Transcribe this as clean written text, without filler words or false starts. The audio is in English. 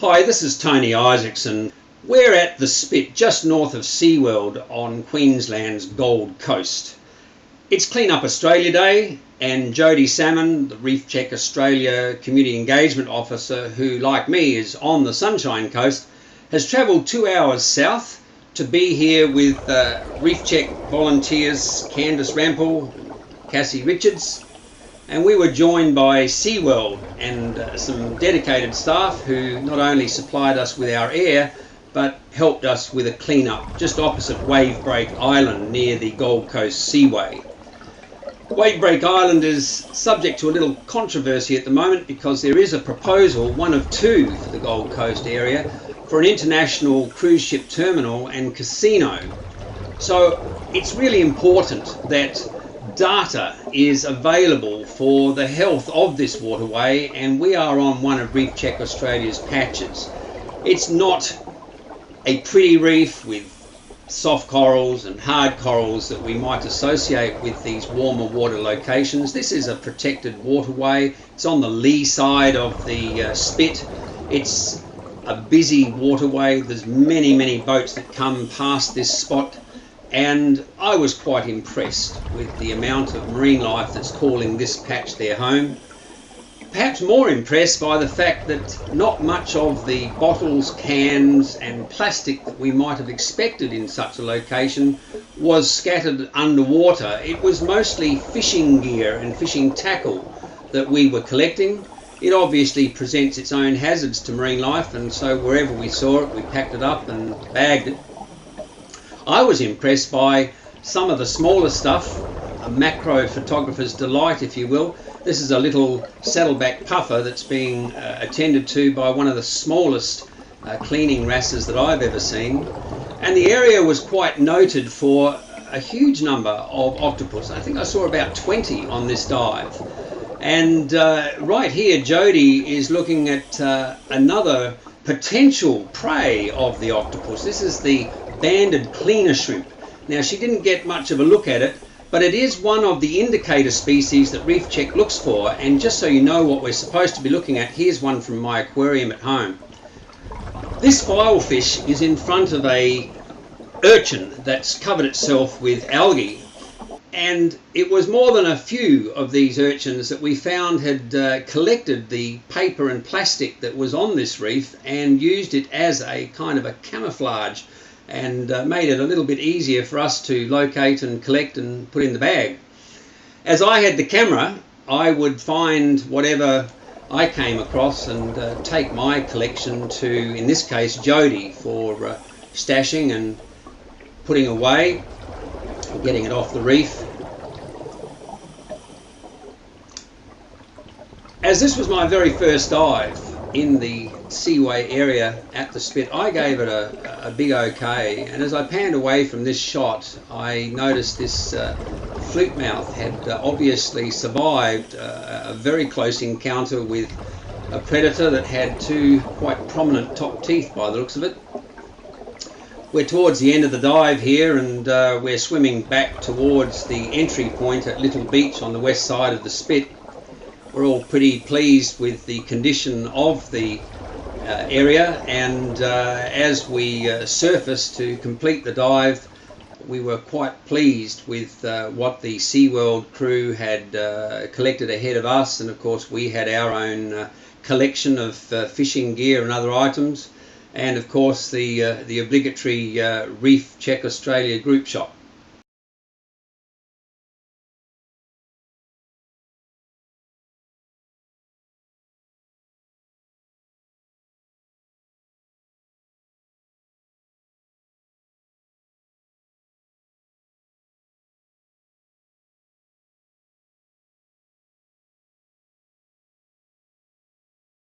Hi, this is Tony Isaacson. We're at the Spit just north of SeaWorld on Queensland's Gold Coast. It's Clean Up Australia Day, and Jodie Salmon, the Reef Check Australia Community Engagement Officer, who like me is on the Sunshine Coast, has travelled 2 hours south to be here with Reef Check volunteers Candice Rampel, Cassie Richards, and we were joined by SeaWorld and some dedicated staff who not only supplied us with our air but helped us with a clean-up just opposite Wavebreak Island near the Gold Coast Seaway. Wavebreak Island is subject to a little controversy at the moment because there is a proposal, one of two for the Gold Coast area, for an international cruise ship terminal and casino. So it's really important that data is available for the health of this waterway, and we are on one of Reef Check Australia's patches. It's not a pretty reef with soft corals and hard corals that we might associate with these warmer water locations. This is a protected waterway. It's on the lee side of the Spit. It's a busy waterway. There's many boats that come past this spot, and I was quite impressed with the amount of marine life that's calling this patch their home. Perhaps more impressed by the fact that not much of the bottles, cans and plastic that we might have expected in such a location was scattered underwater. It was mostly fishing gear and fishing tackle that we were collecting. It obviously presents its own hazards to marine life, and so wherever we saw it we packed it up and bagged it. I was impressed by some of the smaller stuff, a macro photographer's delight if you will. This is a little saddleback puffer that's being attended to by one of the smallest cleaning wrasses that I've ever seen. And the area was quite noted for a huge number of octopus. I think I saw about 20 on this dive. And right here Jodie is looking at another potential prey of the octopus. This is the banded cleaner shrimp. Now, she didn't get much of a look at it, but it is one of the indicator species that Reef Check looks for, and just so you know what we're supposed to be looking at, here's one from my aquarium at home. This filefish is in front of a urchin that's covered itself with algae, and it was more than a few of these urchins that we found had collected the paper and plastic that was on this reef and used it as a kind of a camouflage, and made it a little bit easier for us to locate and collect and put in the bag. As I had the camera, I would find whatever I came across and take my collection to, in this case, Jodie for stashing and putting away, or getting it off the reef. As this was my very first dive in the Seaway area at the Spit, I gave it a big okay, and as I panned away from this shot I noticed this flute mouth had obviously survived a very close encounter with a predator that had two quite prominent top teeth by the looks of it. We're towards the end of the dive here, and we're swimming back towards the entry point at Little Beach on the west side of the Spit. We're all pretty pleased with the condition of the area, and as we surfaced to complete the dive, we were quite pleased with what the SeaWorld crew had collected ahead of us, and of course we had our own collection of fishing gear and other items, and of course the obligatory Reef Check Australia group shot.